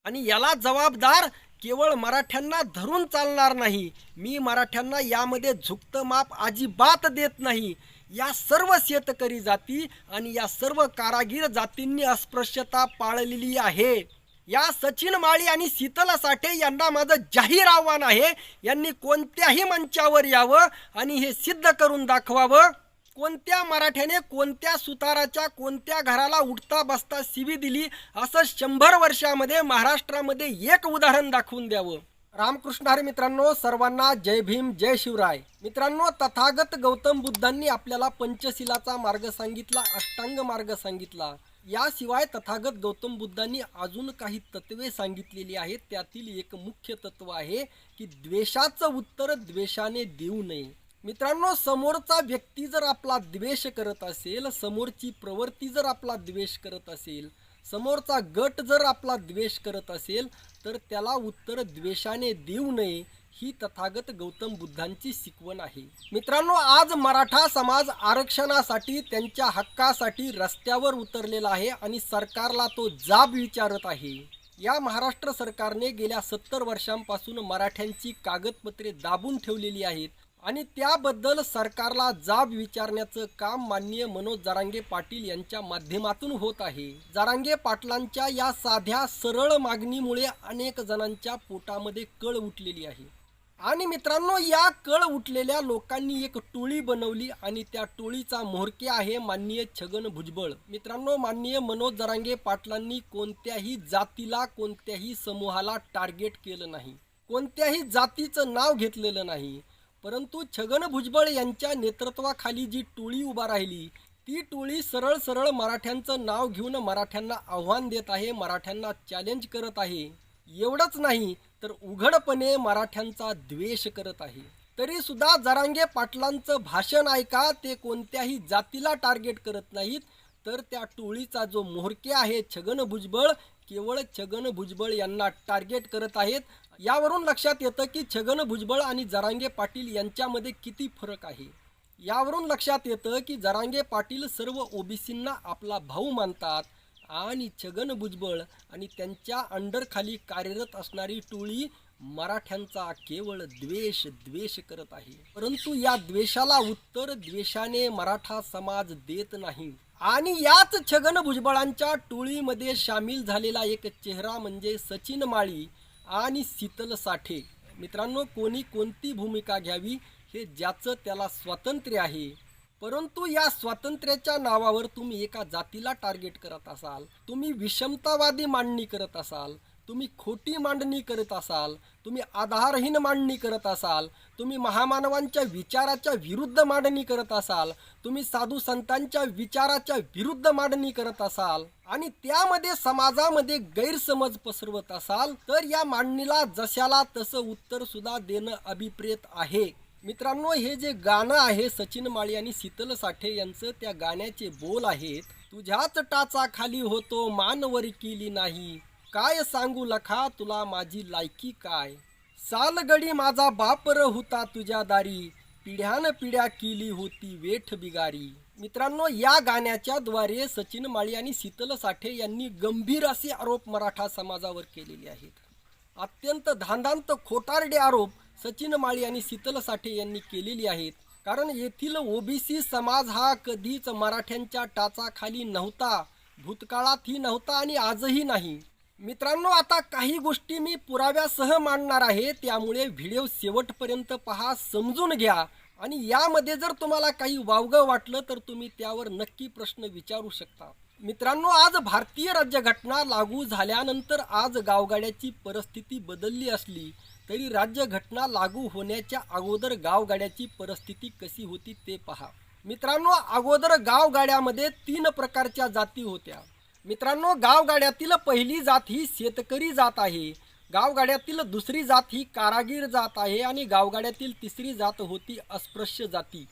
आणि याला जबाबदार केवळ मराठ्यांना धरून चालणार नाही, मी मराठ्यांना यामध्ये झुकतं माप अजिबात देत नाही. या सर्व शेतकरी जाती आणि या सर्व कारागीर जातींनी अस्पृश्यता पाळलेली आहे. या सचिन माळी आणि शीतल साठे यांना माझं जाहीर आव्हान आहे, यांनी कोणत्याही मंचावर यावं आणि हे सिद्ध करून दाखवावं. कोणत्या मराठ्याने कोणत्या सुताराच्या कोणत्या घराला उठता बसता शिवी दिली असं 100 वर्षामध्ये महाराष्ट्रामध्ये एक उदाहरण दाखवून द्यावं. रामकृष्ण हरी मित्रांनो, सर्वांना जय भीम, जय शिवराय. मित्रांनो, तथागत गौतम बुद्धांनी आपल्याला पंचशिलाचा मार्ग सांगितला, अष्टांग मार्ग सांगितला. याशिवाय तथागत गौतम बुद्धांनी अजून काही तत्वे सांगितलेली आहेत. त्यातील एक मुख्य तत्व आहे की द्वेषाचं उत्तर द्वेषाने देऊ नये. मित्रांनो, समोरचा व्यक्ती जर आपला द्वेष करत असेल, समोरची प्रवृत्ती जर आपला द्वेष करत असेल, समोरचा गट जर आपला द्वेष करत असेल, तर त्याला उत्तर द्वेषाने देऊ नये, ही तथागत गौतम बुद्धांची शिकवण आहे. मित्रांनो, आज मराठा समाज आरक्षणासाठी, त्यांच्या हक्कासाठी रस्त्यावर उतरलेला आहे आणि सरकारला तो जाब विचारत आहे. या महाराष्ट्र सरकारने गेल्या 70 वर्षांपासून मराठ्यांची कागदपत्रे दाबून ठेवलेली आहेत आणि त्याबद्दल सरकारला जाब विचारण्याचं काम माननीय मनोज जरांगे पाटील यांच्या माध्यमातून होत आहे. जरांगे पाटलांच्या या साध्या सरळ मागणीमुळे अनेक जणांच्या पोटामध्ये कळ उठलेली आहे. आणि मित्रांनो, या कळ उठलेल्या लोकांनी एक टोळी बनवली आणि त्या टोळीचा म्होरके आहे माननीय छगन भुजबळ. मित्रांनो, माननीय मनोज जरांगे पाटलांनी कोणत्याही जातीला, कोणत्याही समूहाला टार्गेट केलं नाही, कोणत्याही जातीचं नाव घेतलेलं नाही. परंतु छगन भुजबळ यांच्या नेतृत्वाखाली जी टोळी उभा राहिली, ती टोळी सरळ सरळ मराठ्यांचं नाव घेऊन मराठ्यांना आव्हान देत आहे, मराठ्यांना चॅलेंज करत आहे. एवढंच नाही तर उघडपणे मराठ्यांचा द्वेष करत आहे. तरी सुद्धा जरांगे पाटलांचं भाषण ऐका, ते कोणत्याही जातीला टार्गेट करत नाहीत, तर त्या टोळीचा जो म्होरके आहे छगन भुजबळ, केवळ छगन भुजबळ यांना टार्गेट करत आहेत. यावरून लक्षात येतं की छगन भुजबळ आणि जरांगे पाटील यांच्यामध्ये किती फरक आहे. यावरून लक्षात येतं की जरांगे पाटील सर्व ओबीसींना आपला भाऊ मानतात आणि छगन भुजबळ आणि त्यांच्या अंडरखाली कार्यरत असणारी टोळी मराठ्यांचा केवळ द्वेष करत आहे. परंतु या द्वेषाला उत्तर द्वेषाने मराठा समाज देत नाही. आणि याच छगन भुजबळांच्या टोळीमध्ये सामील झालेला एक चेहरा म्हणजे सचिन माळी आणि शीतल साठे. मित्रांनो, कोणी कोणती भूमिका घ्यावी हे ज्याचं त्याला स्वातंत्र्य आहे. परंतु या स्वातंत्र्याच्या नावावर तुम्ही एका जातीला टार्गेट करत असाल, तुम्ही विषमतावादी मांडणी करत असाल, तुम्ही खोटी मांडणी करत असाल, तुम्ही आधारहीन मांडणी करत असाल, तुम्ही महामानवांच्या विचाराच्या विरुद्ध मांडणी करत असाल, तुम्ही साधू संतांच्या विचाराच्या विरुद्ध मांडणी करत असाल आणि त्यामध्ये समाजामध्ये गैरसमज पसरवत असाल, तर या मांडणीला जशाला तसं उत्तर सुद्धा देणं अभिप्रेत आहे. मित्रांनो, हे जे गाणं आहे सचिन माळी आणि शीतल साठे यांचं, त्या गाण्याचे बोल आहेत, तुझ्याच टाचा खाली होतो मानवरी केली नाही, काय सांगू लखा तुला माझी लायकी काय, सालगडी माझा बापर होता तुझ्या दारी, पिढ्यान पिढ्या केली होती वेठ बिगारी. मित्रांनो, या गाण्याच्या द्वारे सचिन माळी आणि शीतल साठे यांनी गंभीर असे आरोप मराठा समाजावर केलेले आहेत. अत्यंत धांदांत खोटारडे आरोप सचिन माळी आणि शीतल साठे यांनी केलेली आहेत. कारण येथील ओबीसी समाज हा कधीच मराठ्यांच्या टाचाखाली नव्हता, भूतकाळातही नव्हता आणि आजही नाही. मित्रांनो, आता काही गोष्टी मी पुराव्यासह मांडणार आहे, त्यामुळे व्हिडिओ शेवटपर्यंत पहा, समजून घ्या. आणि यामध्ये जर तुम्हाला काही वावगं वाटलं तर तुम्ही त्यावर नक्की प्रश्न विचारू शकता. मित्रांनो, आज भारतीय राज्यघटना लागू झाल्यानंतर आज गावगाड्याची परिस्थिती बदलली असली तरी राज्यघटना लागू होण्याच्या अगोदर गावगाड्याची परिस्थिती कशी होती ते पहा. मित्रांनो, अगोदर गावगाड्यामध्ये 3 प्रकारच्या जाती होत्या. मित्रांनो, गावगाड्यातील पहिली जात ही शेतकरी जात आहे, गावगाड्यातील दुसरी जात ही कारागीर जात आहे आणि गावगाड्यातील तिसरी जात होती अस्पृश्य जाती.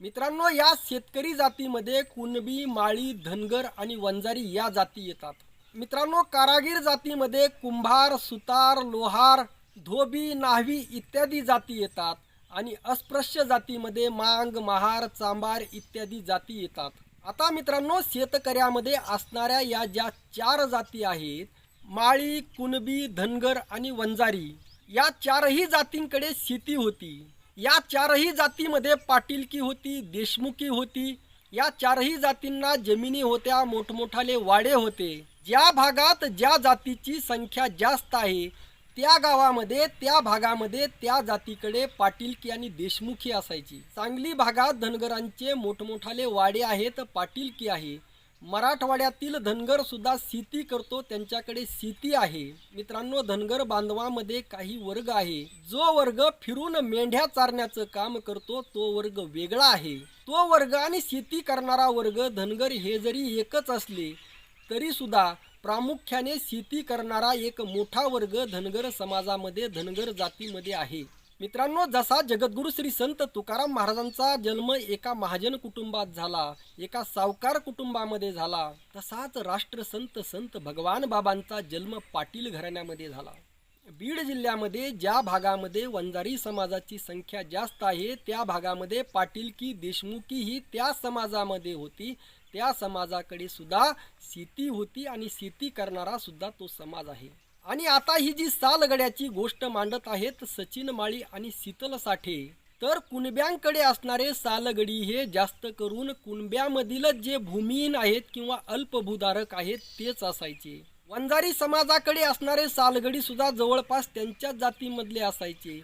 मित्रांनो, या शेतकरी जातीमध्ये कुणबी, माळी, धनगर आणि वंजारी या जाती येतात. मित्रांनो, कारागीर जातीमध्ये कुंभार, सुतार, लोहार, धोबी, न्हावी इत्यादी जाती येतात आणि अस्पृश्य जातीमध्ये मांग, महार, चांबार इत्यादी जाती येतात. आता मित्रांनो, शेतकऱ्यामध्ये असणाऱ्या या ज्या 4 जाती आहेत, माळी, कुणबी, धनगर आणि वंजारी या चारही जातींकडे शेती होती. या चारही जातीमध्ये पाटीलकी होती, देशमुखी होती. या चारही जातींना जमिनी होत्या, मोठमोठाले वाडे होते. ज्या भागात ज्या जातीची संख्या जास्त आहे त्या गावामध्ये त्या भागामध्ये त्या जातीकडे पाटीलकी आणि देशमुखी असायची. सांगली भागात धनगरांचे मोठमोठाले वाडे आहेत, पाटीलकी आहे. मराठवाड्यातील धनगर सुद्धा शेती करतो, त्यांच्याकडे शेती आहे. मित्रांनो, धनगर बांधवामध्ये काही वर्ग आहे. जो वर्ग फिरून मेंढ्या चारण्याचं काम करतो तो वर्ग वेगळा आहे. तो वर्ग आणि शेती करणारा वर्ग धनगर हे जरी एकच असले तरी सुद्धा प्रामुख्याने शेती करणारा एक मोठा वर्ग धनगर समाजामध्ये धनगर जातीमध्ये आहे. मित्रांनो, जसा जगद्गुरु श्री संत तुकाराम महाराजांचा जन्म एका महाजन कुटुंबात झाला, एका सावकार कुटुंबामध्ये झाला, तसाच राष्ट्रसंत संत भगवान बाबांचा जन्म पाटील घराण्यामध्ये झाला. बीड जिल्ह्यामध्ये ज्या भागामध्ये वंजारी समाजाची संख्या जास्त आहे त्या भागामध्ये पाटीलकी देशमुखी ही त्या समाजामध्ये होती. त्या समाजाकडे सुद्धा शेती होती आणि शेती करणारा सुद्धा तो समाज आहे. आणि आता ही जी सालगड्याची गोष्ट मांडत आहेत सचिन माळी आणि शीतल साठे, तर कुणब्यांकडे असणारे सालगडी हे जास्त करून कुणब्यामधील जे भूमिहीन आहेत किंवा अल्पभूधारक आहेत तेच असायचे. वंजारी समाजाकडे असणारे सालगडी सुद्धा जवळपास त्यांच्याच जातीमधले असायचे.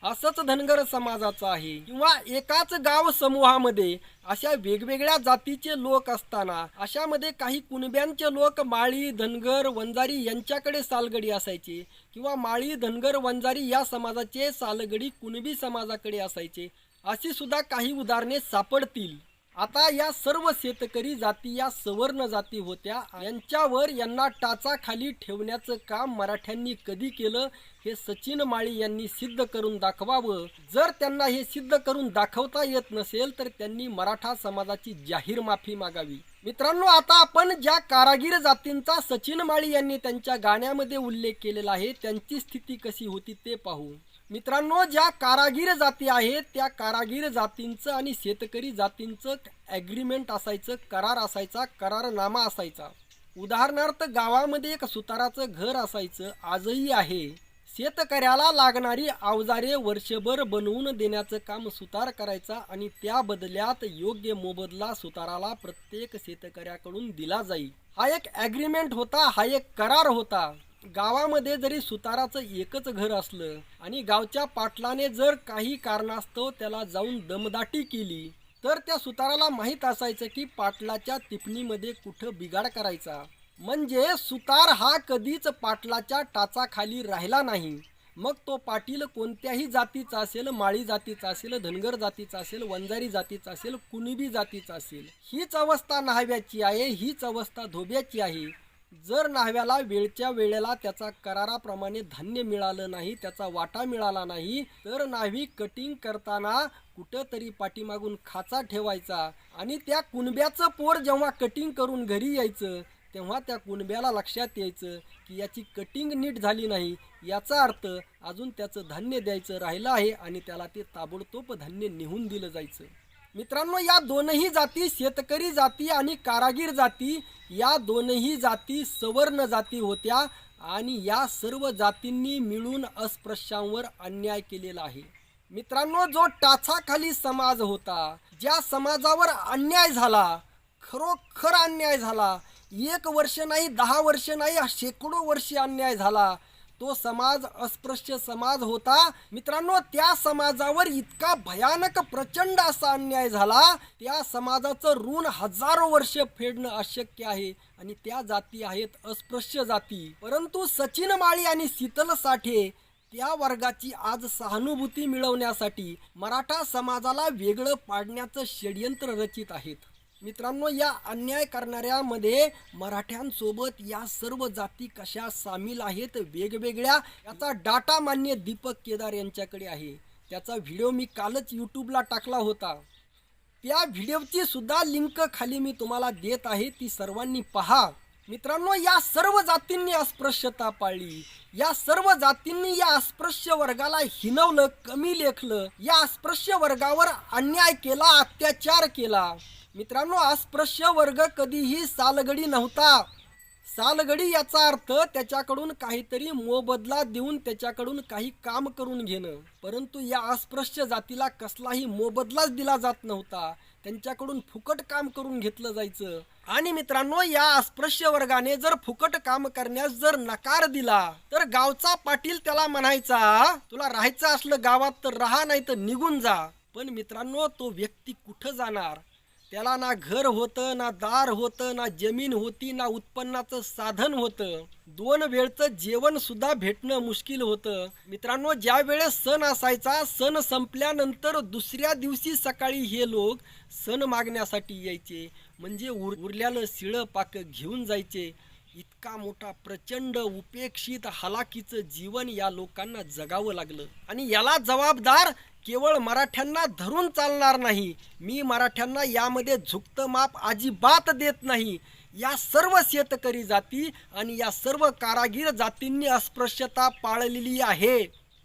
असंच धनगर समाजाचं आहे. किंवा एकाच गाव समूहामध्ये अशा वेगवेगळ्या जातीचे लोक असताना अशामध्ये काही कुणब्यांचे लोक माळी, धनगर, वंजारी यांच्याकडे सालगडी असायचे किंवा माळी, धनगर, वंजारी या समाजाचे सालगडी कुणबी समाजाकडे असायचे. अशी सुद्धा काही उदाहरणे सापडतील. आता या सर्व शेतकरी जाती या सवर्ण जाती होत्या. यांच्यावर यांना टाचाखाली ठेवण्याचं काम मराठ्यांनी कधी केलं हे सचिन माळी यांनी सिद्ध करून दाखवावं. जर त्यांना हे सिद्ध करून दाखवता येत नसेल तर त्यांनी मराठा समाजाची जाहीर माफी मागावी. मित्रांनो, आता आपण ज्या कारागीर जातींचा सचिन माळी यांनी त्यांच्या गाण्यामध्ये उल्लेख केलेला आहे त्यांची स्थिती कशी होती ते पाहू. मित्रांनो, ज्या कारागीर जाती आहेत त्या कारागीर जातींचं आणि शेतकरी जातींचं ॲग्रीमेंट असायचं, करार असायचा, करारनामा असायचा. उदाहरणार्थ गावामध्ये एक सुताराचं घर असायचं, आजही आहे. शेतकऱ्याला लागणारी अवजारे वर्षभर बनवून देण्याचं काम सुतार करायचा आणि त्या बदल्यात योग्य मोबदला सुताराला प्रत्येक शेतकऱ्याकडून दिला जाईल. हा एक ॲग्रीमेंट होता, हा एक करार होता. गावामध्ये जरी सुताराचं एकच घर असलं आणि गावच्या पाटलाने जर काही कारणास्तव त्याला जाऊन दमदाटी केली तर त्या सुताराला माहीत असायचं की पाटलाच्या टिपणीमध्ये कुठं बिघाड करायचा. म्हणजे सुतार हा कधीच पाटलाच्या टाचाखाली राहिला नाही. मग तो पाटील कोणत्याही जातीचा असेल, माळी जातीचा असेल, धनगर जातीचा असेल, वंजारी जातीचा असेल, कुणबी जातीचा असेल. हीच अवस्था न्हाव्याची आहे, हीच अवस्था धोब्याची आहे. जर न्हाव्याला वेळच्या वेळेला त्याचा कराराप्रमाणे धान्य मिळालं नाही, त्याचा वाटा मिळाला नाही तर न्हावी कटिंग करताना कुठंतरी पाठीमागून खाचा ठेवायचा आणि त्या कुणब्याचं पोर जेव्हा कटिंग करून घरी यायचं तेव्हा त्या कुणब्याला लक्षात यायचं की याची कटिंग नीट झाली नाही, याचा अर्थ अजून त्याचं धान्य द्यायचं राहिलं आहे आणि त्याला ते ताबडतोब धान्य निघून दिलं जायचं. मित्रांनो, या दोनही जाती शेतकरी जाती आणि कारागीर जाती या दोनही जाती सवर्ण जाती होत्या आणि या सर्व जातींनी मिळून अस्पृश्यांवर अन्याय केलेला आहे. मित्रांनो, जो टाचाखाली समाज होता, ज्या समाजावर अन्याय झाला, खरोखर अन्याय झाला, 1 वर्ष नाही, 10 वर्ष नाही, शेकडो वर्षे अन्याय झाला, तो समाज अस्पृश्य समाज होता. मित्रांनो, त्या समाजावर इतका भयानक प्रचंड असा अन्याय झाला, त्या समाजाचं ऋण हजारो वर्ष फेडणं अशक्य आहे आणि त्या जाती आहेत अस्पृश्य जाती. परंतु सचिन माळी आणि शीतल साठे त्या वर्गाची आज सहानुभूती मिळवण्यासाठी मराठा समाजाला वेगळं पाडण्याचं षडयंत्र रचित आहेत. मित्रांनो, या अन्याय करणाऱ्यामध्ये मराठ्यांसोबत या सर्व जाती कशा सामील आहेत वेगवेगळ्या याचा डाटा मान्य दीपक केदार यांच्याकडे आहे. त्याचा व्हिडिओ मी कालच यूट्यूबला टाकला होता. त्या व्हिडिओची सुद्धा लिंक खाली मी तुम्हाला देत आहे, ती सर्वांनी पहा. मित्रांनो, या सर्व जातींनी अस्पृश्यता पाळली, या सर्व जातींनी या अस्पृश्य वर्गाला हिणवलं, कमी लेखलं, या अस्पृश्य वर्गावर अन्याय केला, अत्याचार केला. मित्रांनो, अस्पृश्य वर्ग कधीही सालगडी नव्हता. सालगडी याचा अर्थ त्याच्याकडून काहीतरी मोबदला देऊन त्याच्याकडून काही काम करून घेणं. परंतु या अस्पृश्य जातीला कसलाही मोबदलाच दिला जात नव्हता. त्यांच्याकडून फुकट काम करून घेतलं जायचं. आणि मित्रांनो, या अस्पृश्य वर्गाने जर फुकट काम करण्यास जर नकार दिला तर गावचा पाटील त्याला म्हणायचा, तुला राहायचं असलं गावात तर राहा, नाही तर निघून जा. पण मित्रांनो, तो व्यक्ती कुठं जाणार? त्याला ना घर होतं, ना दार होतं, ना जमीन होती, ना उत्पन्नाचं साधन होतं. 2 वेळचं जेवण सुद्धा भेटणं मुश्किल होतं. मित्रांनो, ज्या वेळेस सण असायचा, सण संपल्यानंतर दुसऱ्या दिवशी सकाळी हे लोक सण मागण्यासाठी यायचे. म्हणजे उरल्यानं शिळं पाक घेऊन जायचे. इतका मोठा प्रचंड उपेक्षित हलाखीचं जीवन या लोकांना जगावं लागलं. आणि याला जबाबदार केवळ मराठ्यांना धरून चालणार नाही. मी मराठ्यांना यामध्ये झुकतं माप अजिबात देत नाही. या सर्व शेतकरी जाती आणि या सर्व कारागीर जातींनी अस्पृश्यता पाळलेली आहे.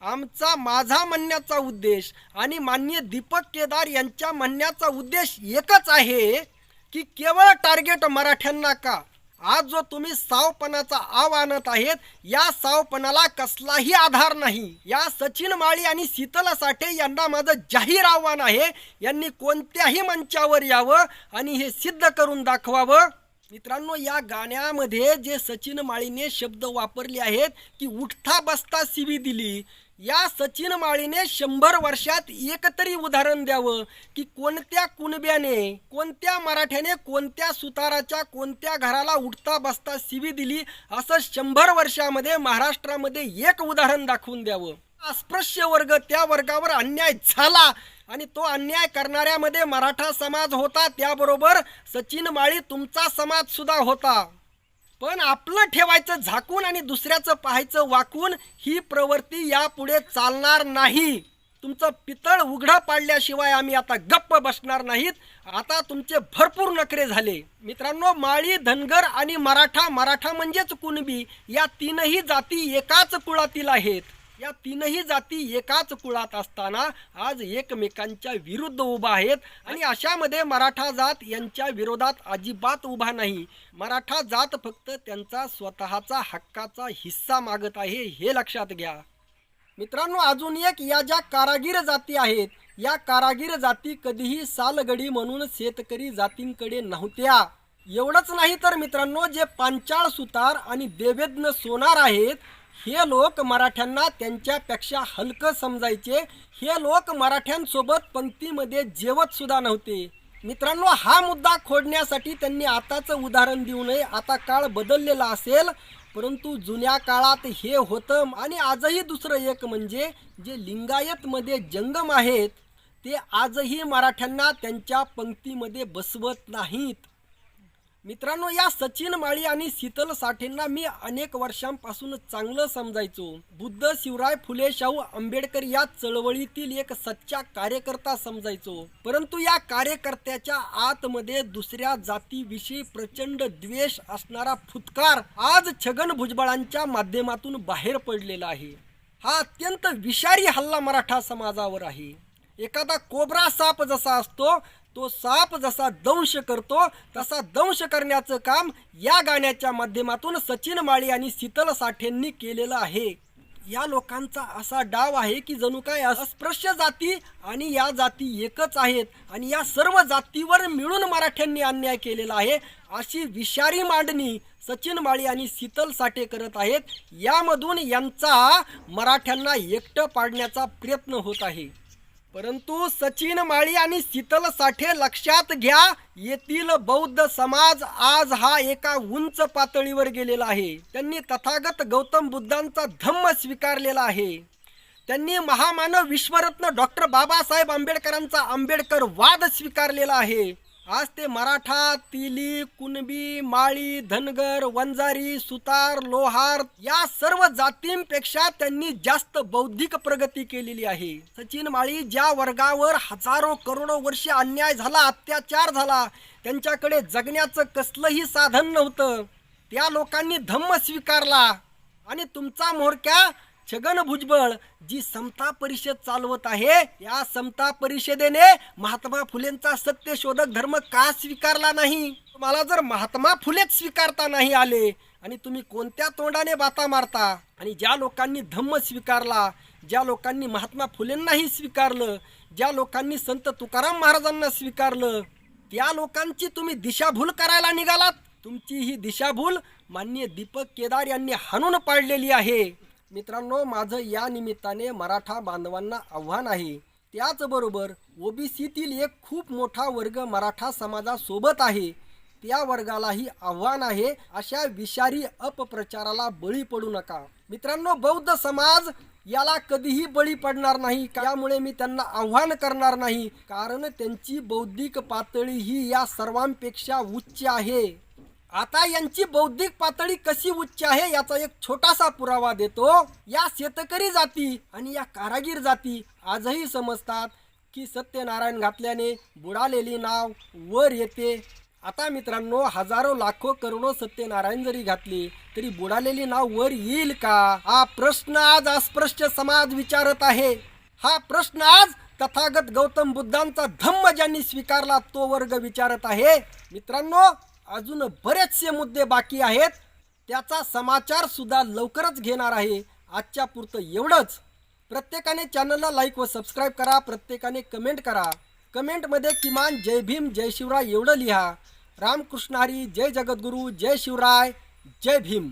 माझा म्हणण्याचा उद्देश आणि माननीय दीपक केदार यांच्या म्हणण्याचा उद्देश एकच आहे की केवळ टार्गेट मराठ्यांना का? आज जो तुम्ही सावपणाचा आव आणत आहेत, या सावपणाला कसलाही आधार नाही. या सचिन माळी आणि शीतल साठे यांना माझं जाहीर आव्हान आहे, यांनी कोणत्याही मंचावर यावं आणि हे सिद्ध करून दाखवावं. मित्रांनो, या गाण्यामध्ये जे सचिन माळीने शब्द वापरले आहेत की उठता बसता शिवी दिली, या सचिन माळीने 100 वर्षात एक तरी उदाहरण द्यावं की कोणत्या कुणब्याने, कोणत्या मराठ्याने, कोणत्या सुताराच्या, कोणत्या घराला उठता बसता शिवी दिली, असं 100 वर्षामध्ये महाराष्ट्रामध्ये एक उदाहरण दाखवून द्यावं. अस्पृश्य वर्ग, त्या वर्गावर अन्याय झाला आणि तो अन्याय करणाऱ्यामध्ये मराठा समाज होता, त्याबरोबर सचिन माळी तुमचा समाज सुद्धा होता. पण आपलं ठेवायचं झाकून आणि दुसऱ्याचं पाहायचं वाकून, ही प्रवृत्ती यापुढे चालणार नाही. तुमचं पितळ उघडं पाडल्याशिवाय आम्ही आता गप्प बसणार नाहीत. आता तुमचे भरपूर नखरे झाले. मित्रांनो, माळी, धनगर आणि मराठा, मराठा म्हणजेच कुणबी, या तीनही जाती एकाच कुळातील आहेत. या तीनही जाती एकाच कुळात असताना आज एकमेकांच्या विरुद्ध उभा आहेत. आणि अशामध्ये मराठा जात यांच्या विरोधात अजिबात उभा नाही. मराठा जात फक्त त्यांचा स्वतःचा हक्काचा हिस्सा मागत आहे, हे लक्षात घ्या. मित्रांनो, अजून एक, या ज्या कारागीर जाती आहेत, या कारागीर जाती कधीही सालगडी म्हणून शेतकरी जातींकडे नव्हत्या. एवढंच नाही तर मित्रांनो, जे पांचाळ सुतार आणि देवेज्ञ सोनार आहेत, हे लोक मराठ्यांना त्यांच्यापेक्षा हलकं समजायचे. हे लोक मराठ्यांसोबत पंक्तीमध्ये जेवत सुद्धा नव्हते. मित्रांनो, हा मुद्दा खोडण्यासाठी त्यांनी आताचं उदाहरण देऊ नये. आता काळ बदललेला असेल, परंतु जुन्या काळात हे होतं. आणि आजही दुसरं एक म्हणजे जे लिंगायतमध्ये जंगम आहेत, ते आजही मराठ्यांना त्यांच्या पंक्तीमध्ये बसवत नाहीत. मित्रांनो, या सचिन माळी आणि शीतल साठेंना मी अनेक वर्षांपासून चांगलं समजायचो. बुद्ध, शिवराय, फुले, शाहू आंबेडकर या चळवळीतील एक सच्चा कार्यकर्ता समजायचो. परंतु या कार्यकर्त्याच्या आतमध्ये दुसऱ्या जातीविषयी प्रचंड द्वेष असणारा फुतकार आज छगन भुजबळांच्या माध्यमातून बाहेर पडलेला आहे. हा अत्यंत विषारी हल्ला मराठा समाजावर आहे. एखादा कोब्रा साप जसा असतो, तो साप जसा दंश करतो, तसा दंश करण्याचं काम या गाण्याच्या माध्यमातून सचिन माळी आणि शीतल साठेंनी केलेलं आहे. या लोकांचा असा डाव आहे की जणू काय अस्पृश्य जाती आणि या जाती एकच आहेत आणि या सर्व जातीवर मिळून मराठ्यांनी अन्याय केलेला आहे, अशी विषारी मांडणी सचिन माळी आणि शीतल साठे करत आहेत. यामधून यांचा मराठ्यांना एकटं पाडण्याचा प्रयत्न होत आहे. परंतु सचिन माळी आणि शीतल साठे लक्षात घ्या, येथील बौद्ध समाज आज हा एका उंच पातळीवर गेलेला आहे. त्यांनी तथागत गौतम बुद्धांचा धम्म स्वीकारलेला आहे. त्यांनी महामानव विश्वरत्न डॉक्टर बाबासाहेब आंबेडकरांचा आंबेडकरवाद स्वीकारलेला आहे. आज ते मराठा, तिली, कुणबी, माळी, धनगर, वंजारी, सुतार, लोहार या सर्व जातींपेक्षा त्यांनी जास्त बौद्धिक प्रगती केलेली आहे. सचिन माळी ज्या वर्गावर हजारो करोडो वर्ष अन्याय झाला, अत्याचार झाला, त्यांच्याकडे जगण्याचं कसलंही साधन नव्हतं, त्या लोकांनी धम्म स्वीकारला. आणि तुमचा म्होरक्या छगन भुजबळ जी समता परिषद चालवत आहे, या समता परिषदेने महात्मा फुलेंचा सत्यशोधक धर्म का स्वीकारला नाही? मला जर महात्मा फुलेच स्वीकारता नाही आले आणि तुम्ही कोणत्या तोंडाने बाता मारता? आणि ज्या लोकांनी धम्म स्वीकारला, ज्या लोकांनी महात्मा फुलेंनाही स्वीकारलं, ज्या लोकांनी संत तुकाराम महाराजांना स्वीकारलं, त्या लोकांची तुम्ही दिशाभूल करायला निघालात. तुमची ही दिशाभूल माननीय दीपक केदार यांनी हाणून पाडलेली आहे. मित्रांनो, माझं या निमित्ताने मराठा बांधवांना आव्हान आहे. त्याचबरोबर ओबीसीतील एक खूप मोठा वर्ग मराठा समाजासोबत आहे, त्या वर्गालाही आव्हान आहे, अशा विषारी अपप्रचाराला बळी पडू नका. मित्रांनो, बौद्ध समाज याला कधीही बळी पडणार नाही. त्यामुळे मी त्यांना आव्हान करणार नाही, कारण त्यांची बौद्धिक पातळी ही या सर्वांपेक्षा उच्च आहे. आता यांची बौद्धिक पातळी कशी उच्च आहे याचा एक छोटासा पुरावा देतो. या शेतकरी जाती आणि या कारागीर जाती आजही समजतात की सत्यनारायण घातल्याने बुडालेली नाव वर येते. आता मित्रांनो, हजारो लाखो करोडो सत्यनारायण जरी घातली तरी बुडालेली नाव वर येईल का? हा प्रश्न आज अस्पृश्य समाज विचारत आहे. हा प्रश्न आज तथागत गौतम बुद्धांचा धम्म ज्यांनी स्वीकारला तो वर्ग विचारत आहे. मित्रांनो, अजून बरेचसे मुद्दे बाकी आहेत, त्याचा समाचार सुद्धा लवकरच घेणार आहे. आजच्या पुरतं एवढंच. प्रत्येकाने चॅनलला लाईक व सबस्क्राईब करा. प्रत्येकाने कमेंट करा. कमेंटमध्ये किमान जय भीम जय शिवराय एवढं लिहा. रामकृष्ण हरी, जय जगद्गुरू, जय शिवराय, जय भीम.